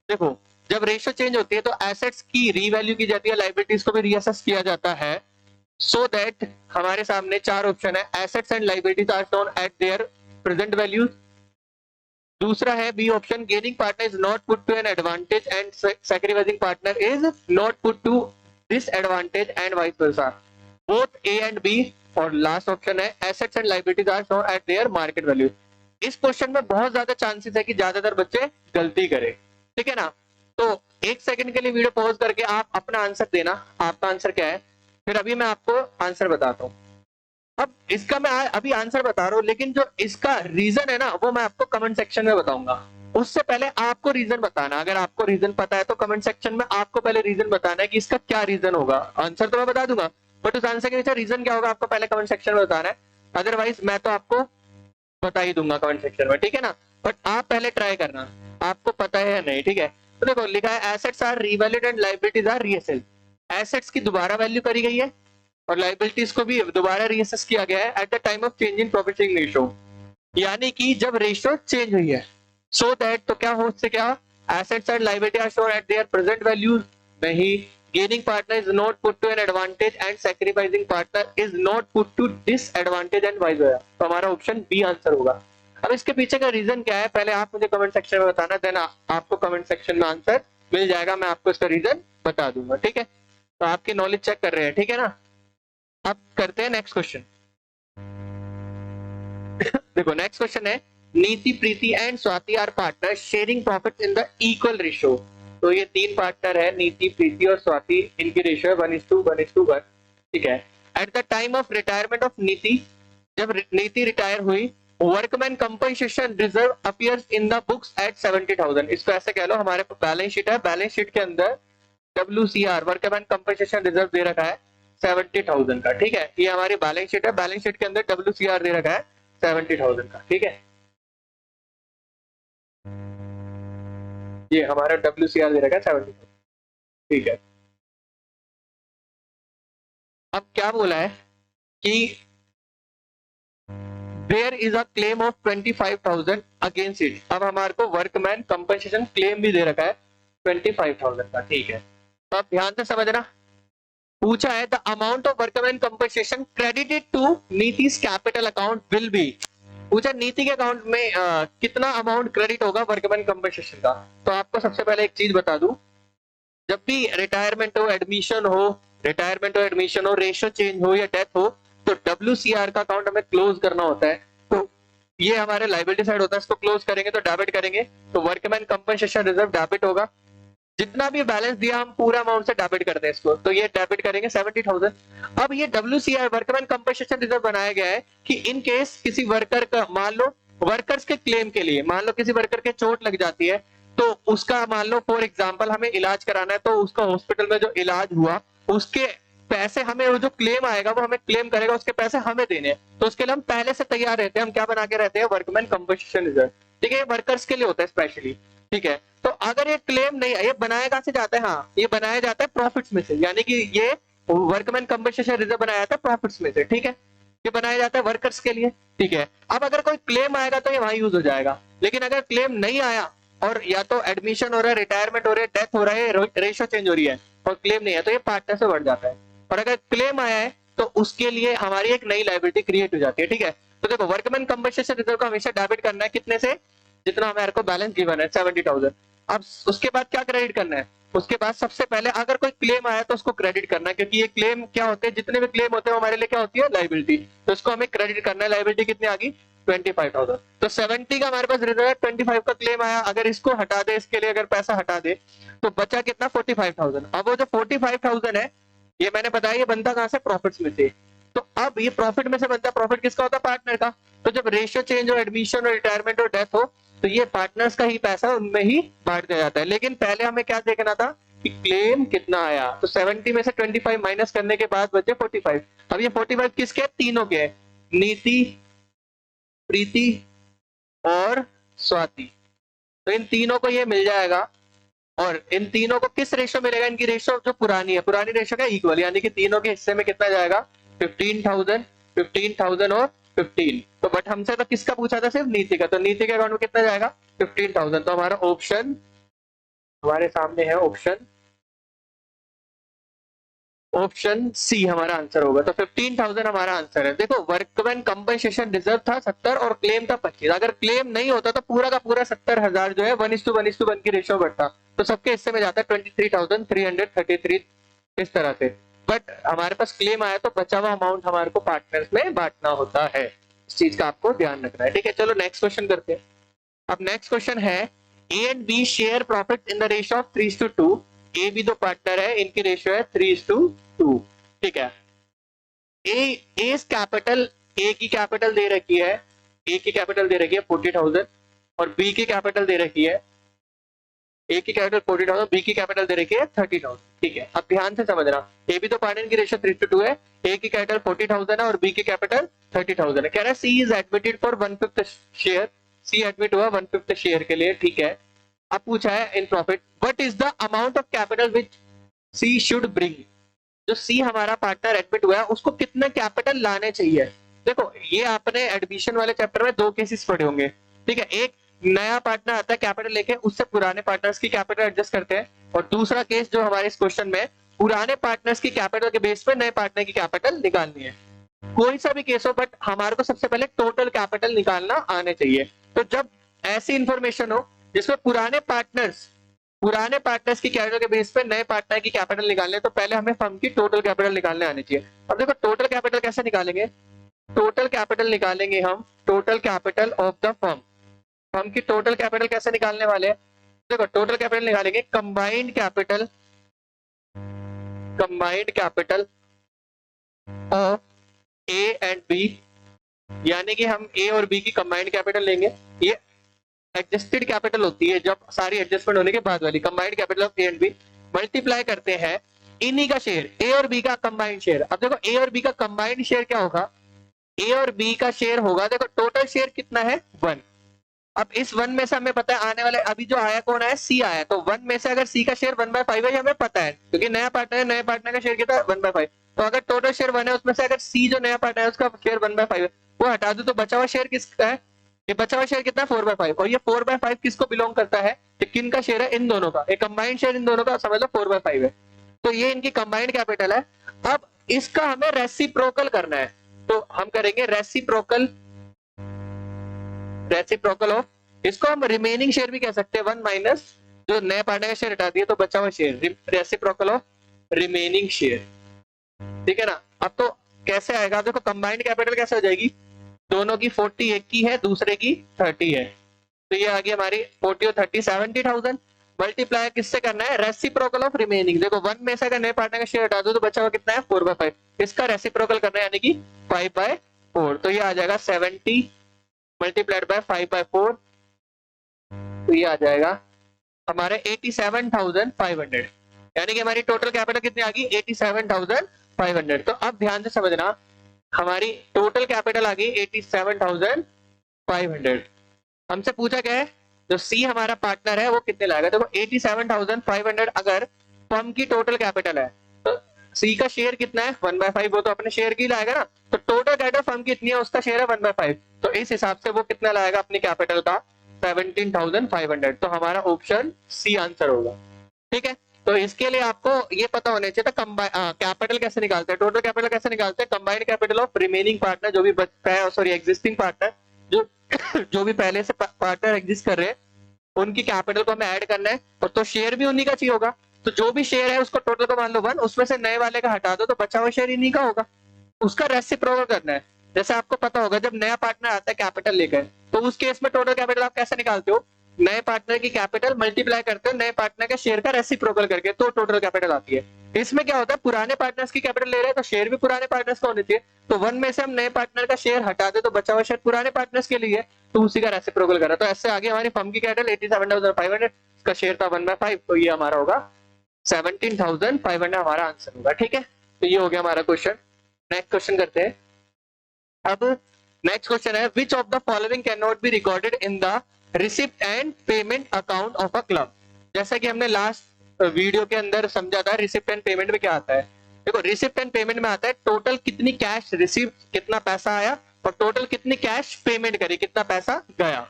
देखो जब रेशियो चेंज होती है तो एसेट्स की रीवैल्यू की जाती है, लायबिलिटीज को भी रीअसेस किया जाता है, सो दैट हमारे सामने 4 ऑप्शन है, assets and liabilities are shown at their present values. दूसरा है B option, gaining partner is not put to an advantage and sacrificing partner is not put to disadvantage and vice versa, both A and B. और लास्ट ऑप्शन है, assets and liabilities are shown at their market value. इस क्वेश्चन में बहुत ज्यादा चांसेस है कि ज्यादातर बच्चे गलती करें। ठीक है ना, तो 1 सेकंड के लिए वीडियो पॉज करके आप अपना आंसर देना, आपका आंसर क्या है, फिर अभी मैं आपको आंसर बताता हूँ। अब इसका मैं अभी आंसर बता रहा हूं, लेकिन जो इसका रीजन है ना वो मैं आपको कमेंट सेक्शन में बताऊंगा। उससे पहले आपको रीजन बताना, अगर आपको रीजन पता है तो कमेंट सेक्शन में आपको पहले रीजन बताना है कि इसका क्या रीजन होगा। आंसर तो मैं बता दूंगा, बट उस आंसर के पीछे रीजन क्या होगा आपको पहले कमेंट सेक्शन में बताना है, अदरवाइज मैं तो आपको बता ही दूंगा कमेंट सेक्शन में। ठीक है ना, बट आप पहले ट्राई करना, आपको पता है या नहीं। ठीक है, तो देखो लिखा है assets are revalued and liabilities are reassessed. Assets की दोबारा वैल्यू करी गई है और लायबिलिटीज को भी दोबारा रीअसेस किया गया है eight the time of change in profit sharing ratio, यानी कि जब रेशियो चेंज हुई है, सो दैट तो क्या हो, उससे क्या, assets and liability are shown at their present values, नहीं, gaining partner is not put to an advantage and sacrificing partner is not put to disadvantage and vice versa. तो हमारा ऑप्शन बी आंसर होगा। अब इसके पीछे का रीजन क्या है, पहले आप मुझे कमेंट सेक्शन में बताना, देन आपको कमेंट सेक्शन में आंसर मिल जाएगा, मैं आपको इसका रीजन बता दूंगा। ठीक है, तो आपकी नॉलेज चेक कर रहे हैं, ठीक है ना। अब करते हैं नेक्स्ट क्वेश्चन। देखो नेक्स्ट क्वेश्चन है, Neeti, Preeti and Swati are partner sharing profit in the equal ratio. तो ये तीन पार्टनर है, नीति, प्रीति और स्वाति, इनकी रेशियो है 1:1:1। ठीक है। Eight the time of retirement of नीति, जब नीति रिटायर हुई, workman compensation reserve appears in the books at 70,000। इसको ऐसे कह लो, हमारे बैलेंस शीट है, बैलेंस शीट के अंदर WCR वर्कमैन कंपनसेशन रिजर्व दे रखा है 70,000 का। ठीक है, ये हमारी बैलेंस शीट है, बैलेंस शीट के अंदर WCR दे रखा है 70,000 का। ठीक है, ये हमारा WCR दे रखा है 70,000। ठीक है, अब क्या बोला है कि there is a claim of 25,000 against it. अब हमारे को वर्कमैन कंपनसेशन क्लेम भी दे रखा है 25,000 का। ठीक है, तो आप ध्यान से समझना, पूछा है the amount of workman compensation credited to Niti's capital account will be. पूछा नीति के अकाउंट में कितना अमाउंट क्रेडिट होगा वर्कमैन कंपनसेशन का। तो आपको सबसे पहले एक चीज बता दूं, जब भी रिटायरमेंट हो, एडमिशन हो, रेशियो चेंज हो या डेथ हो, तो WCR का अकाउंट हमें क्लोज करना होता है। तो ये हमारे लायबिलिटी साइड होता है, इसको क्लोज करेंगे तो डेबिट करेंगे, तो वर्कमैन कंपनसेशन रिजर्व डेबिट होगा। जितना भी बैलेंस दिया हम पूरा अमाउंट से डेबिट करते हैं इसको, तो ये डेबिट करेंगे 70,000। अब ये WCR वर्कमैन कंपनसेशन रिजर्व बनाया गया है कि इन केस किसी वर्कर का, मान लो वर्कर्स के क्लेम के लिए, मान लो किसी वर्कर के चोट लग जाती है, तो उसका मान लो फॉर एग्जांपल हमें इलाज कराना है, तो उसका हॉस्पिटल में जो इलाज हुआ उसके पैसे हमें, वो जो क्लेम आएगा वो हमें क्लेम करेगा, उसके पैसे हमें देने हैं। तो उसके लिए हम पहले से तैयार रहते हैं, हम क्या बना के रहते हैं, वर्कमैन कंपनसेशन रिजर्व। ठीक है, वर्कर्स के लिए होता है स्पेशली। ठीक है, तो अगर ये क्लेम नहीं, ये बनाया कहां से जाता है, हाँ ये बनाया जाता है प्रॉफिट्स में से, यानी कि ये वर्कमैन कंपनसेशन रिजर्व बनाया जाता है प्रॉफिट्स में से। ठीक है, ये बनाया जाता है वर्कर्स के लिए। ठीक है, अब अगर कोई क्लेम आएगा तो ये वहां यूज हो जाएगा, लेकिन अगर क्लेम नहीं आया और या तो एडमिशन हो रहा है, रिटायरमेंट हो रहा है, डेथ हो रहा है, रेशियो चेंज हो रही है और क्लेम नहीं है, तो ये पार्टनर से बढ़ जाता है। और अगर क्लेम आया है तो उसके लिए हमारी एक नई लायबिलिटी क्रिएट हो जाती है। ठीक है, तो देखो वर्कमैन कंपनसेशन रिजर्व को हमेशा डेबिट करना है, कितने से, जितना हमारे को बैलेंस गिवन है 70,000। अब उसके बाद क्या क्रेडिट करना है, उसके बाद सबसे पहले अगर कोई क्लेम आया तो उसको क्रेडिट करना है, क्योंकि ये क्लेम क्या होते हैं, जितने भी क्लेम होते हैं हमारे लिए क्या होती है, लायबिलिटी। तो इसको हमें क्रेडिट करना है। लायबिलिटी कितनी आ गई, 25,000। तो 70 का हमारे पास रिजर्व है, 25 का क्लेम आया, अगर इसको हटा दे, इसके लिए अगर पैसा हटा दे तो बचा कितना, 45,000। अब वो जो 45,000 है, ये मैंने बताया ये बनता कहां से, प्रॉफिट्स में से। तो अब ये प्रॉफिट में से बनता, प्रॉफिट किसका होता है, पार्टनर का। तो जब रेशियो चेंज हो, एडमिशन और रिटायरमेंट और डेथ हो, तो ये पार्टनर्स का ही पैसा उनमें ही बांट दिया जाता है। लेकिन पहले हमें क्या देखना था कि क्लेम कितना आया, तो 70 में से 25 माइनस करने के बाद बचे 45। अब ये 45 किसके है, तीनों के, नीति, प्रीति और स्वाति। तो इन तीनों को ये मिल जाएगा, और इन तीनों को किस रेशो मिलेगा, इनकी रेशो जो पुरानी है, पुरानी रेशो का इक्वल, यानी कि तीनों के हिस्से में कितना जाएगा, 15,000, 15,000 और 15। तो बट हमसे तो किसका पूछा था, सिर्फ नीति का, तो नीति के अकाउंट में कितना जाएगा, 15,000। तो हमारा ऑप्शन हमारे सामने है, ऑप्शन सी हमारा आंसर होगा। तो 15,000 हमारा आंसर है। देखो वर्कमैन कंपनसेशन रिजर्व था 70 और क्लेम था 25। अगर क्लेम नहीं होता तो पूरा का पूरा 70,000 जो है 1:1 की रेशियो बढ़ता, तो सबके हिस्से में जाता है 23,333 इस तरह से। बट हमारे पास क्लेम आया तो बचा हुआ अमाउंट हमारे को पार्टनर्स में बांटना होता है। इस चीज का आपको ध्यान रखना है। ठीक है, चलो नेक्स्ट क्वेश्चन करते हैं। अब नेक्स्ट क्वेश्चन है, A and B share profit in the ratio of 3:2। A भी दो पार्टनर है, इनकी रेशियो है 3:2। ठीक है, ए कैपिटल, ए की कैपिटल दे रखी है, ए की कैपिटल दे रखी है 40,000 और बी की कैपिटल दे रखी है, ए की कैपिटल 40,000, बी की कैपिटल दे रखी है 30,000। ठीक है, अब ध्यान से समझना, ए भी तो पार्टनर की रेशियो 3:2 है, ए की कैपिटल 40,000 है और बी की कैपिटल 30,000 है। कह रहा है C is admitted for 1/5 share, C admit हुआ 1/5 शेयर के लिए। ठीक है, अब पूछा है in profit what is the amount of capital which C should bring. जो सी हमारा पार्टनर एडमिट हुआ है उसको कितने कैपिटल लाने चाहिए। देखो ये आपने एडमिशन वाले चैप्टर में दो केसेस पढ़े होंगे। ठीक है, एक नया पार्टनर आता है कैपिटल लेके, उससे पुराने पार्टनर्स की कैपिटल एडजस्ट करते हैं, और दूसरा केस जो हमारे इस क्वेश्चन में, पुराने पार्टनर्स की कैपिटल के बेस पे नए पार्टनर की कैपिटल निकालनी है, कोई सा भी केस हो, बट हमारे को सबसे पहले टोटल कैपिटल निकालना आने चाहिए। तो जब ऐसी इंफॉर्मेशन हो जिसमें पुराने पार्टनर्स की कैपिटल के बेस पे नए पार्टनर की कैपिटल निकालने, तो पहले हमें फर्म की टोटल कैपिटल निकालने आनी चाहिए। अब देखो टोटल कैपिटल कैसे निकालेंगे, टोटल कैपिटल निकालेंगे हम total capital of the firm. Firm की टोटल कैपिटल कैसे निकालने वाले हैं, देखो टोटल कैपिटल निकालेंगे combined capital of A and B, यानी कि हम ए और बी की कंबाइंड कैपिटल लेंगे। ये एडजस्टेड कैपिटल होती है जब सारी एडजस्टमेंट होने के बाद वाली, combined capital of A and B multiply करते हैं इन्हीं का शेयर, ए और बी का कंबाइंड शेयर। अब देखो ए और बी का कंबाइंड शेयर क्या होगा, ए और बी का शेयर होगा, देखो टोटल शेयर कितना है 1। अब इस 1 में से हमें पता है आने वाले, अभी जो आया कौन आया, सी आया, तो 1 में से अगर सी का शेयर 1/5 है, हमें पता है क्योंकि नया पार्टनर है, नए पार्टनर का शेयर कितना है 1/5। तो अगर टोटल शेयर 1 है, उसमें से अगर सी जो नया पार्टनर है उसका शेयर 1/5 है, वो हटा दो, तो बचा हुआ शेयर किसका है, ये बचा हुआ शेयर कितना है 4/5। और ये 4/5 किसको बिलोंग करता है, किन का शेयर है, इन दोनों का, एक कंबाइंड शेयर इन दोनों का, समझ लो 4/5 है। तो ये इनकी कंबाइंड कैपिटल है। अब इसका हमें रेसिप्रोकल करना है, तो हम करेंगे रेसिप्रोकल ऑफ, इसको हम रिमेनिंग शेयर भी कह सकते हैं, 1 माइनस जो नए पार्टनर का शेयर हटा दिया तो बचा हुआ share, reciprocal of remaining share, ठीक है ना। अब तो कैसे आएगा, देखो कंबाइंड कैपिटल कैसे हो जाएगी, दोनों की 40 एक की है, दूसरे की 30 है, तो ये आ गई हमारी 40 और 30 70,000, मल्टीप्लाई किससे करना है, रेसिप्रोकल ऑफ रिमेनिंग। देखो 1 में से अगर नए पार्टनर का शेयर हटा दो तो बचा हुआ कितना है 4/5, इसका रेसिप्रोकल करना है यानी कि 5/4, तो ये आ जाएगा 70 मल्टीप्लाइड बाय 5/4, तो ये आ जाएगा हमारे 87,500, यानी कि हमारी टोटल कैपिटल कितनी आ गई 87,500। तो अब ध्यान से समझना, हमारी टोटल कैपिटल आ गई 87,500। हमसे पूछा क्या है, जो सी हमारा पार्टनर है वो कितने लाएगा, देखो 87,500 अगर फर्म की टोटल कैपिटल है, तो सी का शेयर कितना है 1/5, वो तो अपने शेयर की लाएगा ना, तो टोटल कैपिटल फर्म कितनी है, उसका शेयर है 1/5, तो इस हिसाब से वो कितना लाएगा अपनी कैपिटल का 17,500। तो हमारा ऑप्शन सी आंसर होगा, ठीक है। तो इसके लिए आपको ये पता होना चाहिए था कैपिटल कैसे निकालते हैं, टोटल कैपिटल कैसे निकालते हैं, combined capital of remaining partner, जो भी बचता है, सॉरी एग्जिस्टिंग पार्टनर, जो भी पहले से पार्टनर एग्जिस्ट कर रहे हैं उनकी कैपिटल को हमें ऐड करना है, और तो शेयर भी उन्हीं का चाहिए होगा, तो जो भी शेयर है उसको टोटल को मान लो 1, उसमें से नए वाले का हटा दो तो बचा हुआ शेयर इन्हीं का होगा, उसका रेसिप्रोकल करना है। जैसे आपको पता होगा जब नया पार्टनर आता है कैपिटल लेकर, तो उस केस में टोटल कैपिटल आप कैसे निकालते हो, नए पार्टनर की कैपिटल मल्टीप्लाई करते हो नए पार्टनर के शेयर का रेसिप्रोकल करके, तो टोटल कैपिटल आती है। इसमें क्या होता है, पुराने पार्टनर्स की कैपिटल ले रहे हैं तो शेयर भी पुराने पार्टनर्स का होने चाहिए, तो 1 में से हम नए पार्टनर का शेयर हटा दे तो बचा हुआ शेयर पुराने पार्टनर्स के लिए, तो उसी का रेसिप्रोकल करा। तो ऐसे आगे हमारी फर्म की कैपिटल 87,500, इसका शेयर था 1/5, तो ये हमारा होगा 17,500 हमारा आंसर होगा, ठीक है। तो ये हो गया हमारा क्वेश्चन। नेक्स्ट क्वेश्चन करते हैं। अब नेक्स्ट क्वेश्चन है, which of the following can not be recorded in the receipt and payment account of a club. जैसा कि हमने लास्ट वीडियो के अंदर समझा था, रिसिप्ट एंड पेमेंट में क्या आता है, देखो रिसिप्ट एंड पेमेंट में आता है टोटल कितनी कैश रिसीव, कितना पैसा आया, और टोटल कितनी कैश पेमेंट करी, कितना पैसा गया।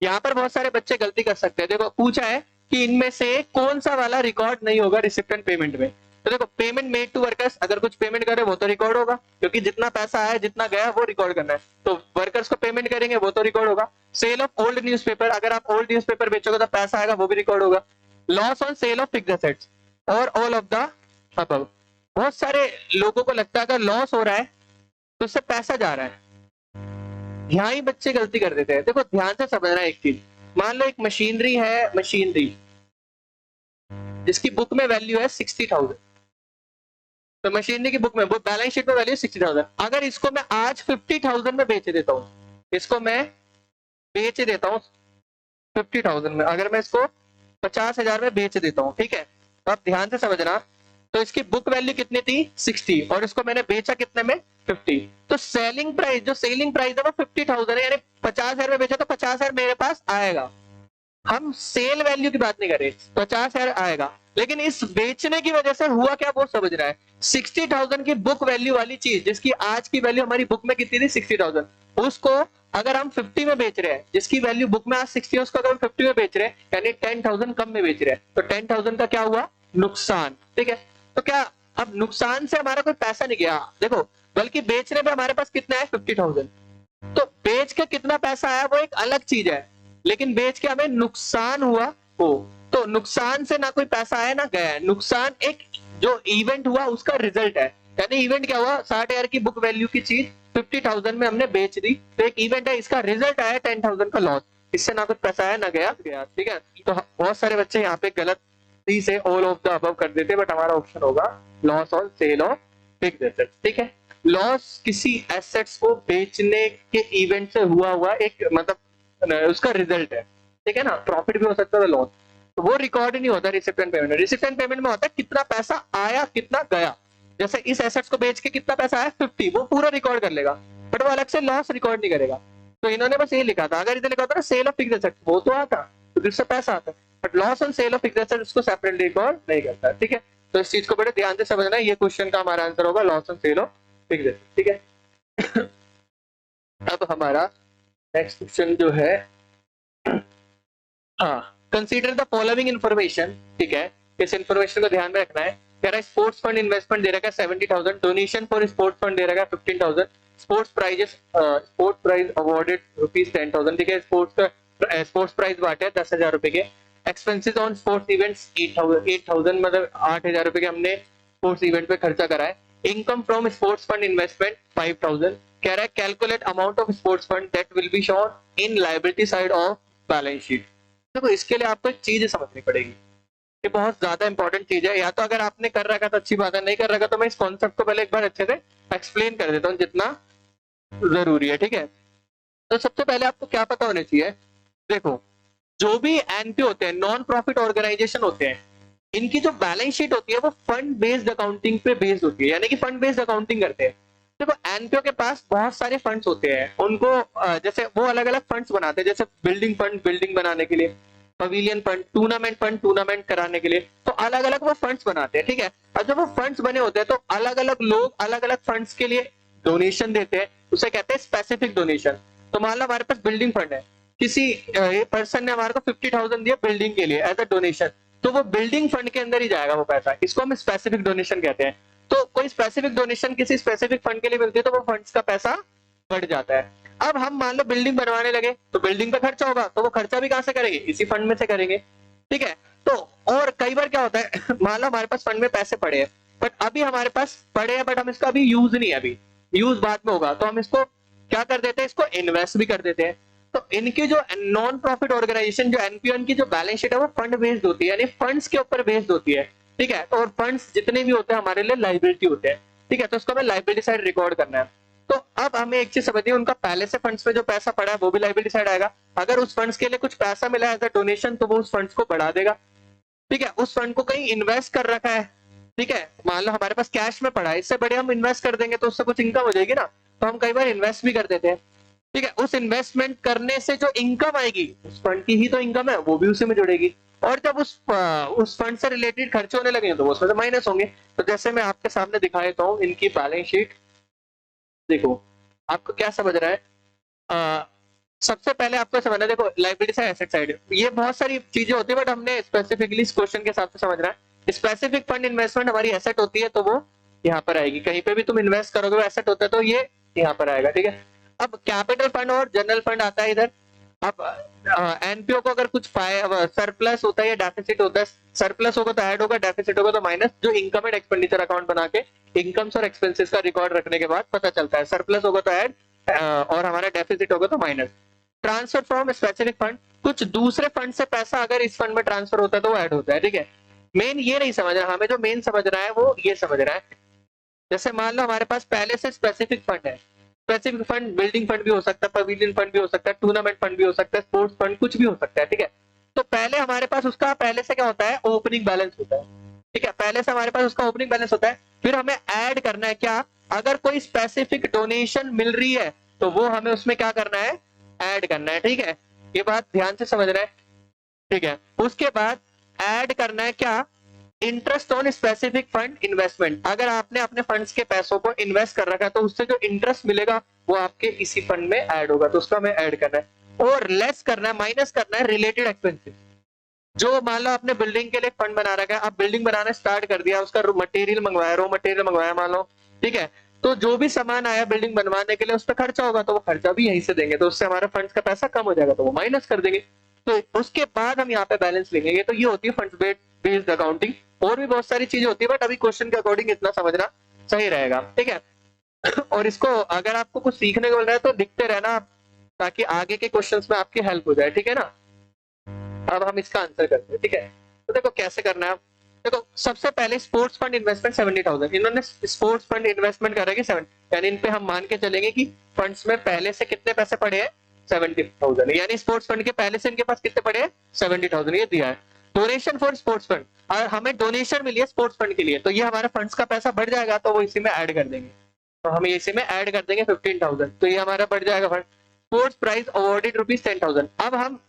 यहाँ पर बहुत सारे बच्चे गलती कर सकते हैं, देखो पूछा है कि इनमें से कौन सा वाला रिकॉर्ड नहीं होगा रिसिप्ट एंड पेमेंट में, तो देखो पेमेंट मेड टू वर्कर्स, अगर कुछ पेमेंट करे वो तो रिकॉर्ड होगा, क्योंकि जितना पैसा आया जितना गया वो रिकॉर्ड करना है, तो वर्कर्स को पेमेंट करेंगे वो तो रिकॉर्ड होगा। सेल ऑफ ओल्ड न्यूज़पेपर, अगर आप ओल्ड न्यूज़पेपर बेचोगे तो पैसा आएगा वो भी रिकॉर्ड होगा। Loss on sale of fixed assets और ऑल ऑफ द अबव। बहुत सारे लोगों को लगता है अगर लॉस हो रहा है तो उससे पैसा जा रहा है, यहाँ ही बच्चे गलती कर देते हैं। देखो ध्यान से समझना एक चीज, मान लो एक मशीनरी है, मशीनरी जिसकी बुक में वैल्यू है 60,000, तो मशीनरी की बुक में, वो बैलेंस शीट में वैल्यू 60,000, अगर इसको मैं आज 50,000 में बेच देता हूँ, इसको मैं बेच देता हूँ 50,000 में, अगर मैं इसको 50,000 में बेच देता हूँ, ठीक है, तो आप ध्यान से समझना, तो इसकी बुक वैल्यू कितनी थी 60, और इसको मैंने बेचा कितने में 50, तो सेलिंग प्राइस, जो सेलिंग प्राइस है वो 50,000 है, यानी 50,000 में बेचा तो 50,000 मेरे पास आएगा। हम सेल वैल्यू की बात नहीं कर रहे, 50,000 आएगा, लेकिन इस बेचने की वजह से हुआ क्या वो समझ रहा है। 60,000 की बुक वैल्यू वाली चीज, जिसकी आज की वैल्यू हमारी बुक में कितनी थी 60,000, उसको अगर हम 50 में बेच रहे हैं, जिसकी वैल्यू बुक में आज 60 है उसको अगर हम 50 में बेच रहे हैं, यानी 10,000 कम में बेच रहे हैं, तो 10,000 का क्या हुआ नुकसान, ठीक है। तो क्या अब नुकसान से हमारा कोई पैसा नहीं गया, देखो, बल्कि बेचने पे हमारे पास कितना है 50,000। तो बेच के कितना पैसा आया वो एक अलग चीज है, लेकिन बेच के हमें नुकसान हुआ वो, तो नुकसान से ना कोई पैसा आया ना गया है, नुकसान एक जो इवेंट हुआ उसका रिजल्ट है। यानी इवेंट क्या हुआ, 60,000 की बुक वैल्यू की चीज 50,000 में हमने बेच दी, तो एक इवेंट है, इसका रिजल्ट आया 10,000 का लॉस, इससे ना कुछ पैसा आया ना गया, ठीक है। तो बहुत सारे बच्चे यहाँ पे गलत से ऑल ऑफ द अबव कर देते, बट हमारा ऑप्शन होगा loss on sale of fixed assets, ठीक है। लॉस किसी एसेट्स को बेचने के इवेंट से हुआ एक मतलब उसका रिजल्ट है, ठीक है ना, प्रॉफिट भी हो सकता है लॉस, तो वो रिकॉर्ड नहीं होता receipt and payment. Receipt and payment में होता है कितना पैसा आया कितना गया, जैसे इस एसेट्स को बेच के कितना पैसा आया 50, वो पूरा रिकॉर्ड कर लेगा, बट वो अलग से लॉस रिकॉर्ड नहीं करेगा। तो इन्होंने बस ये लिखा था, अगर इधर लिखा होता ना सेल ऑफ फिक्स्ड एसेट्स, वो तो आता, तो जिससे पैसा आता, but loss on sale of fixed assets उसको सेपरेटली रिकॉर्ड नहीं करता, ठीक है। तो इस चीज को बड़े ध्यान से समझना है, ये क्वेश्चन का हमारा आंसर होगा loss on sale of fixed assets, ठीक है। अब हमारा नेक्स्ट क्वेश्चन जो है, हाँ, कंसीडर द फॉलोइंग इन्फॉर्मेशन, ठीक है, इस इन्फॉर्मेशन को ध्यान में रखना है। कह रहा है स्पोर्ट्स फंड इन्वेस्टमेंट दे रखा है 70,000, डोनेशन फॉर स्पोर्ट्स फंड दे रखा है 15,000, स्पोर्ट्स प्राइज अवार्डेड ₹10,000, ठीक है, स्पोर्ट्स प्राइज बांटे 10,000 रुपए के, एक्सपेंसेस ऑन स्पोर्ट्स इवेंट्स 8,000 मतलब 8,000 रुपए के हमने स्पोर्ट्स इवेंट पे खर्चा करा है, income from sports fund investment 5,000। कह रहा है calculate amount of sports fund that will be shown in liability side of balance sheet. देखो इसके लिए आपको एक चीज समझनी पड़ेगी, ये बहुत ज्यादा इंपॉर्टेंट चीज है, या तो अगर आपने कर रखा तो अच्छी बात है, नहीं कर रखा तो मैं इस कॉन्सेप्ट को पहले एक बार अच्छे से एक्सप्लेन कर देता हूँ जितना जरूरी है, ठीक है। तो सबसे पहले आपको क्या पता होना चाहिए, देखो जो भी एनपीओ होते हैं, नॉन प्रॉफिट ऑर्गेनाइजेशन होते हैं, इनकी जो बैलेंस शीट होती है वो फंड बेस्ड अकाउंटिंग पे बेस्ड होती है, यानी कि फंड बेस्ड अकाउंटिंग करते हैं। देखो एनपीओ के पास बहुत सारे फंड्स होते हैं, उनको जैसे वो अलग अलग फंड्स बनाते हैं, जैसे बिल्डिंग फंड बिल्डिंग बनाने के लिए, पवेलियन फंड टूर्नामेंट कराने के लिए, तो अलग अलग वो फंड्स बनाते हैं, ठीक है। और जब वो फंड्स बने होते हैं तो अलग अलग लोग अलग अलग फंड्स के लिए डोनेशन देते हैं, उसे कहते हैं स्पेसिफिक डोनेशन। तो मान लो हमारे पास बिल्डिंग फंड है, किसी पर्सन ने हमारे को 50,000 दिया बिल्डिंग के लिए एज अ डोनेशन, तो वो बिल्डिंग फंड के अंदर ही जाएगा वो पैसा, इसको हम स्पेसिफिक डोनेशन कहते हैं। तो कोई स्पेसिफिक डोनेशन किसी स्पेसिफिक फंड के लिए मिलती है तो वो फंड्स का पैसा बढ़ जाता है। अब हम मान लो बिल्डिंग बनवाने लगे, तो बिल्डिंग पे खर्चा होगा, तो वो खर्चा भी कहां से करेंगे, इसी फंड में से करेंगे, ठीक है। तो और कई बार क्या होता है मान लो हमारे पास फंड में पैसे पड़े हैं, बट अभी हमारे पास पड़े हैं, बट हम इसका अभी यूज नहीं है, अभी यूज बाद में होगा, तो हम इसको क्या कर देते हैं, इसको इन्वेस्ट भी कर देते हैं। तो इनकी जो नॉन प्रॉफिट ऑर्गेनाइजेशन जो एनपीओ की जो बैलेंस शीट है वो फंड बेस्ड होती है, यानी फंड्स के ऊपर बेस्ड होती है, ठीक है। तो और फंड्स जितने भी होते हैं हमारे लिए लाइबिलिटी होते हैं, ठीक है, तो उसको हमें लाइबिलिटी साइड रिकॉर्ड करना है। तो अब हमें एक चीज समझिए, उनका पहले से फंड्स में जो पैसा पड़ा है वो भी लाइबिलिटी साइड आएगा, अगर उस फंड्स के लिए कुछ पैसा मिला है एज अ डोनेशन तो वो उस फंड्स को बढ़ा देगा, ठीक है। उस फंड को कहीं इन्वेस्ट कर रखा है, ठीक है, मान लो हमारे पास कैश में पड़ा है, इससे बड़े हम इन्वेस्ट कर देंगे तो उससे कुछ इनकम हो जाएगी ना, तो हम कई बार इन्वेस्ट भी कर देते हैं, ठीक है। उस इन्वेस्टमेंट करने से जो इनकम आएगी उस फंड की ही तो इनकम है, वो भी उसी में जुड़ेगी, और जब उस फंड से रिलेटेड खर्चे होने लगे तो वो उसमें से माइनस होंगे। तो जैसे मैं आपके सामने दिखा देता हूँ इनकी बैलेंस शीट, देखो आपको क्या समझ रहा है, सबसे पहले आपको समझना है, देखो लाइबिलिटी साइड एसेट साइड ये बहुत सारी चीजें होती है, बट हमने स्पेसिफिकली इस क्वेश्चन के हिसाब से समझना है। स्पेसिफिक फंड इन्वेस्टमेंट हमारी एसेट होती है तो वो यहाँ पर आएगी, कहीं पे भी तुम इन्वेस्ट करोगे वो एसेट होता है तो ये यहाँ पर आएगा, ठीक है। अब कैपिटल फंड और जनरल फंड आता है इधर। अब एनपीओ को अगर कुछ सरप्लस होता है या डेफिसिट होता है, सरप्लस होगा तो ऐड होगा, डेफिसिट होगा तो माइनस, जो इनकम एंड एक्सपेंडिचर अकाउंट बना के इनकम्स और एक्सपेंसेस का रिकॉर्ड रखने के बाद पता चलता है, सरप्लस होगा तो ऐड और हमारा डेफिसिट होगा तो minus. Transfer from specific fund, कुछ दूसरे फंड से पैसा अगर इस फंड में ट्रांसफर होता है तो वो ऐड होता है, ठीक है। मेन ये नहीं समझ रहा, हमें जो मेन समझ रहा है वो ये समझ रहा है, जैसे मान लो हमारे पास पहले से स्पेसिफिक फंड है, स्पेसिफिक फंड बिल्डिंग फंड भी हो सकता है, पवेलियन फंड भी हो सकता है, टूर्नामेंट फंड भी हो सकता है, स्पोर्ट्स फंड कुछ भी हो सकता है, ठीक है। तो पहले हमारे पास उसका पहले से क्या होता है, ओपनिंग बैलेंस होता है, ठीक है, पहले से हमारे पास उसका ओपनिंग बैलेंस होता है, फिर हमें ऐड करना है क्या, अगर कोई स्पेसिफिक डोनेशन मिल रही है तो वो हमें उसमें क्या करना है, ऐड करना है, ठीक है। ये बात ध्यान से समझ रहे हैं, ठीक है। उसके बाद ऐड करना है क्या, interest on specific fund investment, अगर आपने अपने फंड्स के पैसों को इन्वेस्ट कर रखा है तो उससे जो इंटरेस्ट मिलेगा वो आपके इसी फंड में ऐड होगा, तो उसका हमें ऐड करना है। और लेस करना है, माइनस करना है रिलेटेड एक्सपेंसेस, जो मान लो आपने बिल्डिंग के लिए फंड बना रखा है, आप बिल्डिंग बनाना स्टार्ट कर दिया, उसका मटेरियल मंगवाया, रॉ मटेरियल मंगवाया मान लो, ठीक है, तो जो भी सामान आया बिल्डिंग बनवाने के लिए उस पर खर्चा होगा, तो वो खर्चा भी यहीं से देंगे, तो उससे हमारा फंड्स का पैसा कम हो जाएगा, तो वो माइनस कर देंगे। तो उसके बाद हम यहाँ पे बैलेंस लेंगे। तो ये होती है फंड्स बेस्ड अकाउंटिंग। और भी बहुत सारी चीजें होती है, बट अभी क्वेश्चन के अकॉर्डिंग इतना समझना सही रहेगा, ठीक है। और इसको अगर आपको कुछ सीखने को मिल रहा है तो दिखते रहना आप, ताकि आगे के क्वेश्चंस में आपकी हेल्प हो जाए, ठीक है ना। अब हम इसका आंसर करते हैं, ठीक है। तो देखो कैसे करना है। देखो सबसे पहले स्पोर्ट्स फंड इन्वेस्टमेंट 70,000, इन्होंने स्पोर्ट्स फंड इन्वेस्टमेंट करेगी 70, यानी इन पे हम मान के चलेंगे कि फंड्स में पहले से कितने पैसे पड़े हैं 70,000, यानी स्पोर्ट्स फंड के पहले से इनके पास कितने पड़े हैं 70,000, ये दिया है। डोनेशन फॉर स्पोर्ट्स फंड, और हमें डोनेशन मिली है स्पोर्ट्स फंड के लिए, तो ये हमारे फंड्स का पैसा बढ़ जाएगा, तो वो इसी में ऐड कर देंगे, तो हम इसी में ऐड कर देंगे 15,000, तो ये हमारा बढ़ जाएगा फंड। स्पोर्ट्स प्राइज अवॉर्डेड ₹10,000, अब हम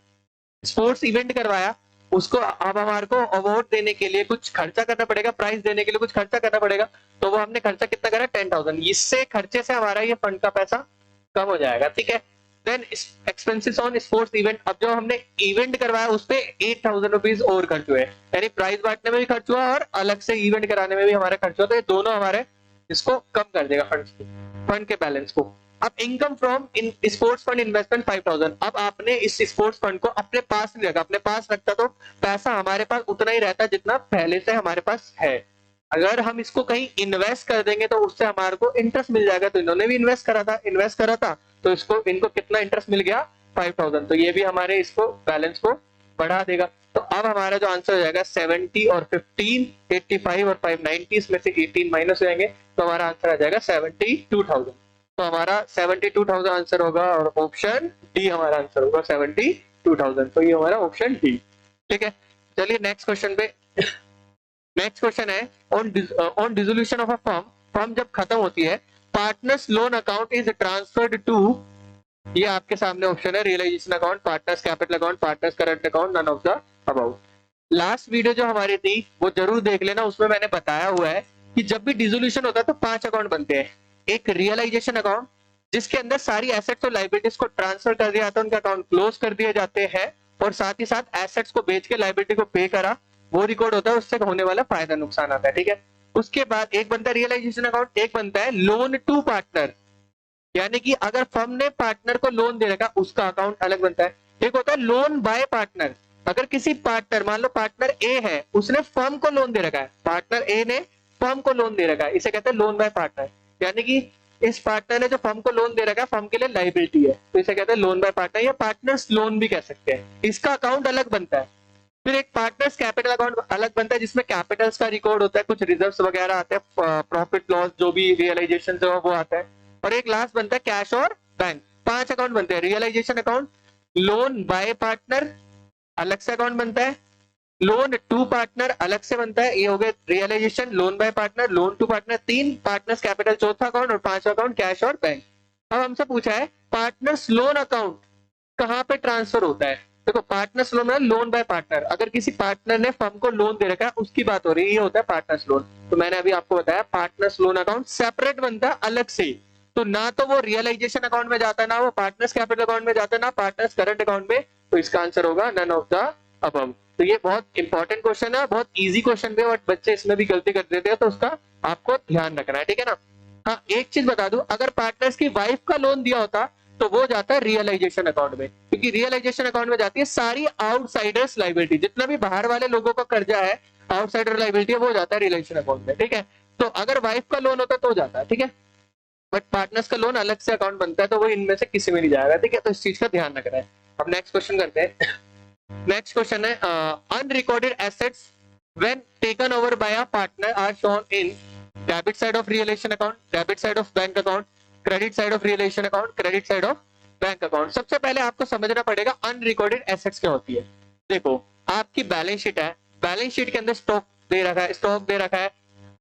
स्पोर्ट्स इवेंट करवाया, उसको अब हमारे को अवार्ड देने के लिए कुछ खर्चा करना पड़ेगा, प्राइज देने के लिए कुछ खर्चा करना पड़ेगा, तो वो हमने खर्चा कितना करा 10,000, इससे खर्चे से हमारा ये फंड का पैसा कम हो जाएगा, ठीक है। Then expenses on sports event, अब जो हमने इवेंट करवाया उस पे 8,000 रुपीज और खर्च हुए, यानी प्राइज बांटने में भी खर्च हुआ और अलग से इवेंट कराने में भी हमारा खर्च हुआ, तो ये दोनों हमारे इसको कम कर देगा फंड के बैलेंस को। अब income from in sports fund investment 5,000, अब आपने इस स्पोर्ट्स फंड को अपने पास नहीं रखा, अपने पास रखता तो पैसा हमारे पास उतना ही रहता जितना पहले से हमारे पास है। अगर हम इसको कहीं इन्वेस्ट कर देंगे तो उससे हमारे को इंटरेस्ट मिल जाएगा, तो इन्होंने भी इन्वेस्ट करा था, तो इसको इनको कितना इंटरेस्ट मिल गया 5,000, तो ये भी हमारे इसको बैलेंस को बढ़ा देगा। तो अब हमारा जो आंसर हो जाएगा 70 और 15, 85 और 5 90, इसमें से 18 माइनस हो जाएंगे, तो हमारा आंसर आ जाएगा 72,000। तो हमारा 72,000 आंसर होगा, और ऑप्शन डी हमारा आंसर होगा 72,000, तो ये हमारा ऑप्शन डी, ठीक है। चलिए नेक्स्ट क्वेश्चन पे। नेक्स्ट क्वेश्चन है on dissolution of a firm जब खत्म होती है, partners loan account is transferred to, ये आपके सामने ऑप्शन है, realisation account, partners capital account, partners current account, none of the about. Last video जो हमारी थी वो जरूर देख लेना, उसमें मैंने बताया हुआ है कि जब भी डिसोल्यूशन होता है तो 5 अकाउंट बनते हैं। एक रियलाइजेशन अकाउंट, जिसके अंदर सारी एसेट्स और लाइबिलिटीज को ट्रांसफर कर दिया जाता है, उनका अकाउंट क्लोज कर दिए जाते हैं, और साथ ही साथ एसेट्स को बेच के लाइबिलिटी को पे करा, वो रिकॉर्ड होता है, उससे होने वाला फायदा नुकसान आता है, ठीक है। उसके बाद एक बनता है रियलाइजेशन अकाउंट, एक बनता है लोन टू पार्टनर, यानी कि अगर फर्म ने पार्टनर को लोन दे रखा उसका अकाउंट अलग बनता है। एक होता है लोन बाय पार्टनर, अगर किसी पार्टनर, मान लो पार्टनर ए है, उसने फर्म को लोन दे रखा है, पार्टनर ए ने फर्म को लोन दे रखा है, इसे कहते हैं लोन बाय पार्टनर, यानी कि इस पार्टनर ने जो फर्म को लोन दे रखा है फर्म के लिए लाइबिलिटी है, तो इसे कहते हैं लोन बाय पार्टनर, या पार्टनर्स लोन भी कह सकते हैं, इसका अकाउंट अलग बनता है। फिर एक पार्टनर्स कैपिटल अकाउंट अलग बनता है, जिसमें कैपिटल्स का रिकॉर्ड होता है, कुछ रिजर्व्स वगैरह आते हैं, प्रॉफिट लॉस जो भी रियलाइजेशन जो है वो आता है। और एक लास्ट बनता है कैश और बैंक, 5 अकाउंट बनते हैं। Realisation account, loan by partner अलग से अकाउंट बनता है, लोन टू पार्टनर अलग से बनता है, ये हो गए realisation, loan by partner, loan to partner 3, partners capital चौथा अकाउंट, और 5वां अकाउंट कैश और बैंक। अब हमसे पूछा है पार्टनर्स लोन अकाउंट कहां पे ट्रांसफर होता है। देखो पार्टनर्स लोन है लोन बाय पार्टनर, अगर किसी पार्टनर ने फर्म को लोन दे रखा है उसकी बात हो रही है, ये होता है पार्टनर्स लोन। तो मैंने अभी आपको बताया पार्टनर्स लोन अकाउंट सेपरेट बनता है अलग से, तो ना तो वो रियलाइजेशन अकाउंट में जाता है, ना वो पार्टनर्स कैपिटल अकाउंट में जाता है, ना पार्टनर्स करंट अकाउंट में, तो इसका आंसर होगा नन ऑफ द अबव। तो ये बहुत इंपॉर्टेंट क्वेश्चन है, बहुत इजी क्वेश्चन है, बट बच्चे इसमें भी गलती कर देते हैं, तो उसका आपको ध्यान रखना है, ठीक है ना। हाँ एक चीज बता दूं, अगर पार्टनर्स की वाइफ का लोन दिया होता तो वो जाता है रियलाइजेशन अकाउंट में, क्योंकि रियलाइजेशन अकाउंट में जाती है सारी आउटसाइडर्स लाइबिलिटी, जितना भी बाहर वाले लोगों का कर्जा है आउटसाइडर लाइबिलिटी है, वो जाता है रियलाइजेशन अकाउंट में, ठीक है। तो अगर वाइफ का लोन होता तो जाता है, ठीक है, बट पार्टनर्स का लोन अलग से अकाउंट बनता है, तो वो इनमें से किसी में नहीं जाएगा, ठीक है। तो इस चीज का ध्यान रखना है। अब नेक्स्ट क्वेश्चन करते हैं। नेक्स्ट क्वेश्चन है unrecorded assets when taken over by a partner are shown in debit side of realisation account, debit side of bank account, credit side of realisation account, credit side of bank account. सबसे पहले आपको समझना पड़ेगा अनरिकॉर्डेड एसेट्स क्या होती है। देखो आपकी बैलेंस शीट है, बैलेंस शीट के अंदर स्टॉक दे रखा है,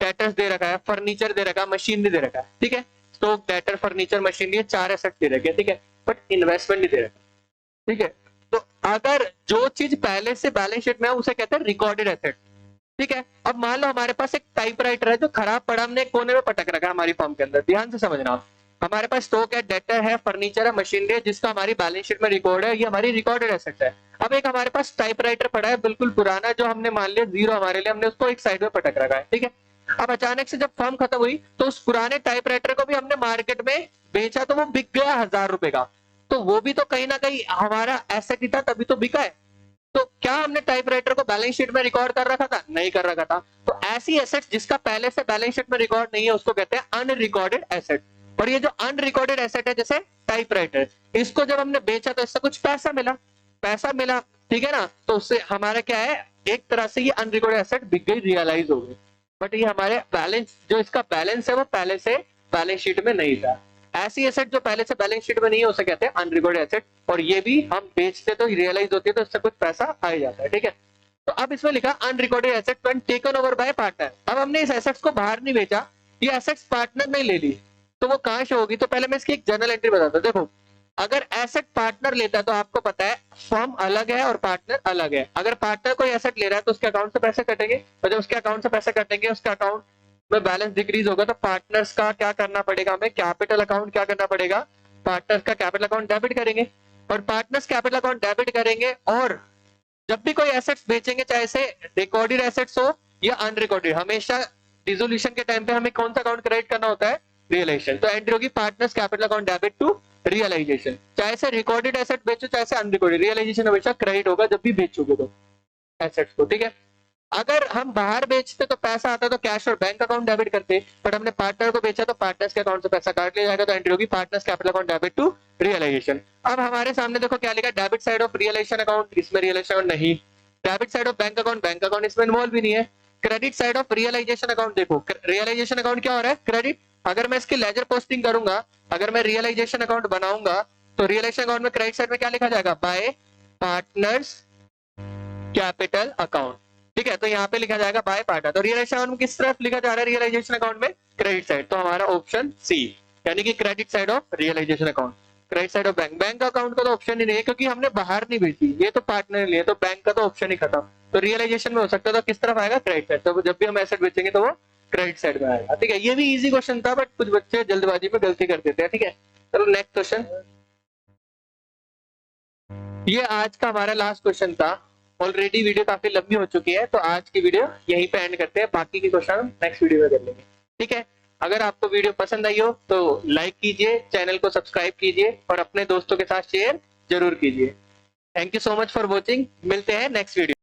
डेटर्स दे रखा है, फर्नीचर दे रखा है, मशीनरी दे रखा है, ठीक है। Stock, debtor, furniture, machinery 4 asset दे रखे हैं, ठीक है, बट इन्वेस्टमेंट नहीं दे रखा, ठीक है। तो अगर जो चीज पहले से बैलेंस शीट में है उसे कहते हैं रिकॉर्डेड एसेट, ठीक है। अब मान लो हमारे पास एक टाइपराइटर है जो खराब पड़ा, हमने कोने में पटक रखा है हमारी फर्म के अंदर, ध्यान से समझना आप। हमारे पास स्टॉक है, डेटर है, फर्नीचर है, मशीनरी है, जिसका हमारी बैलेंस शीट में रिकॉर्ड है, ये हमारी रिकॉर्डेड एसेट है। अब एक हमारे पास टाइपराइटर पड़ा है बिल्कुल पुराना, जो हमने मान लिया 0 हमारे लिए, हमने उसको एक साइड में पटक रखा है, ठीक है। अब अचानक से जब फर्म खत्म हुई तो उस पुराने टाइपराइटर को भी हमने मार्केट में बेचा, तो वो बिक गया 1000 रुपए का, तो वो भी तो कहीं ना कहीं हमारा एसेट ही था, तभी तो बिका है। तो क्या हमने टाइपराइटर को बैलेंस शीट में रिकॉर्ड कर रखा था? नहीं कर रखा था। तो ऐसी एसेट जिसका पहले से बैलेंस शीट में रिकॉर्ड नहीं है उसको कहते हैं अनरिकॉर्डेड एसेट। और ये जो अनरिकॉर्डेड एसेट है जैसे टाइपराइटर, इसको जब हमने बेचा तो इससे कुछ पैसा मिला, ठीक है ना, तो उससे हमारा क्या है, एक तरह से ये अनरिकॉर्डेड एसेट बिक गई, रियलाइज हो गई, बट ये हमारे बैलेंस, जो इसका बैलेंस है वो पहले से बैलेंस शीट में नहीं था। ऐसी एसेट जो पहले से बैलेंस शीट में नहीं है उसे कहते हैं अनरिकॉर्डेड एसेट, और ये भी हम बेचते तो रियलाइज होती है तो इससे कुछ पैसा आ ही जाता है, ठीक है। तो अब इसमें लिखा unrecorded asset when taken over bye partner. अब हमने इस एसेट्स को बाहर नहीं बेचा, ये एसेट्स पार्टनर ने ले ली, तो वो कहां से होगी? तो पहले मैं इसकी एक जनरल एंट्री बताता हूं। देखो, अगर एसेट पार्टनर लेता है तो आपको पता है फर्म अलग है और पार्टनर अलग है। अगर पार्टनर कोई एसेट ले रहा है तो उसके अकाउंट से पैसे कटेंगे, और जब उसके अकाउंट से पैसे कटेंगे उसके अकाउंट में बैलेंस डिक्रीज होगा, तो पार्टनर्स का क्या करना पड़ेगा हमें? कैपिटल अकाउंट क्या करना पड़ेगा? पार्टनर्स का कैपिटल अकाउंट डेबिट करेंगे, और पार्टनर्स कैपिटल अकाउंट डेबिट करेंगे, और जब भी कोई एसेट्स बेचेंगे, चाहे से रिकॉर्डेड एसेट्स हो या अनरिकॉर्डेड, हमेशा डिसोल्यूशन के टाइम पे हमें कौन सा अकाउंट क्रेडिट करना होता है? रियलाइजेशन। तो एंट्री होगी partners capital account debit to realisation. चाहे से रिकॉर्डेड एसेट बेचो चाहे से अनरिकॉर्डेड, रियलाइजेशन हमेशा क्रेडिट होगा जब भी बेचोगे तो एसेट्स को, ठीक है। अगर हम बाहर बेचते तो पैसा आता तो कैश और बैंक अकाउंट डेबिट करते, बट हमने पार्टनर को बेचा तो पार्टनर्स के अकाउंट से पैसा काट लिया जाएगा, तो एंट्री होगी partners capital account debit to realisation. अब हमारे सामने देखो क्या लिखा, debit side of realisation account, इसमें रियलाइजेशन अकाउंट नहीं। Debit side of bank account इसमें इन्वॉल्व भी नहीं है। Credit side of realisation account, देखो रियलाइजेशन अकाउंट क्या हो रहा है? क्रेडिट। अगर मैं इसकी लेजर पोस्टिंग करूंगा, अगर मैं रियलाइजेशन अकाउंट बनाऊंगा, तो रियलाइजेशन अकाउंट में क्रेडिट साइड में क्या लिखा जाएगा? बाय पार्टनर्स कैपिटल अकाउंट, ठीक है। तो यहाँ पे लिखा जाएगा बाय पार्टनर। तो रियलाइजेशन अकाउंट में किस तरफ लिखा जा रहा है? रियलाइजेशन अकाउंट में क्रेडिट साइड, तो हमारा ऑप्शन सी, यानी कि credit side of realisation account. Credit side of bank account का तो ऑप्शन ही नहीं है, क्योंकि हमने बाहर नहीं बेची, ये तो पार्टनर ने लिया, तो बैंक का तो ऑप्शन ही खत्म। तो रियलाइजेशन में हो सकता है, तो किस तरफ आएगा? Credit side. तो जब भी हम एसेट बेचेंगे तो वो क्रेडिट साइड में आएगा, ठीक है। ये भी इजी क्वेश्चन था, बट कुछ बच्चे जल्दबाजी में गलती कर देते हैं, ठीक है। चलो नेक्स्ट क्वेश्चन, ये आज का हमारा लास्ट क्वेश्चन था। ऑलरेडी वीडियो काफी लंबी हो चुकी है, तो आज की वीडियो यहीं पे एंड करते हैं, बाकी के क्वेश्चन हम नेक्स्ट वीडियो में कर लेंगे, ठीक है। अगर आपको वीडियो पसंद आई हो तो लाइक कीजिए, चैनल को सब्सक्राइब कीजिए, और अपने दोस्तों के साथ शेयर जरूर कीजिए। Thank you so much for watching, मिलते हैं नेक्स्ट वीडियो।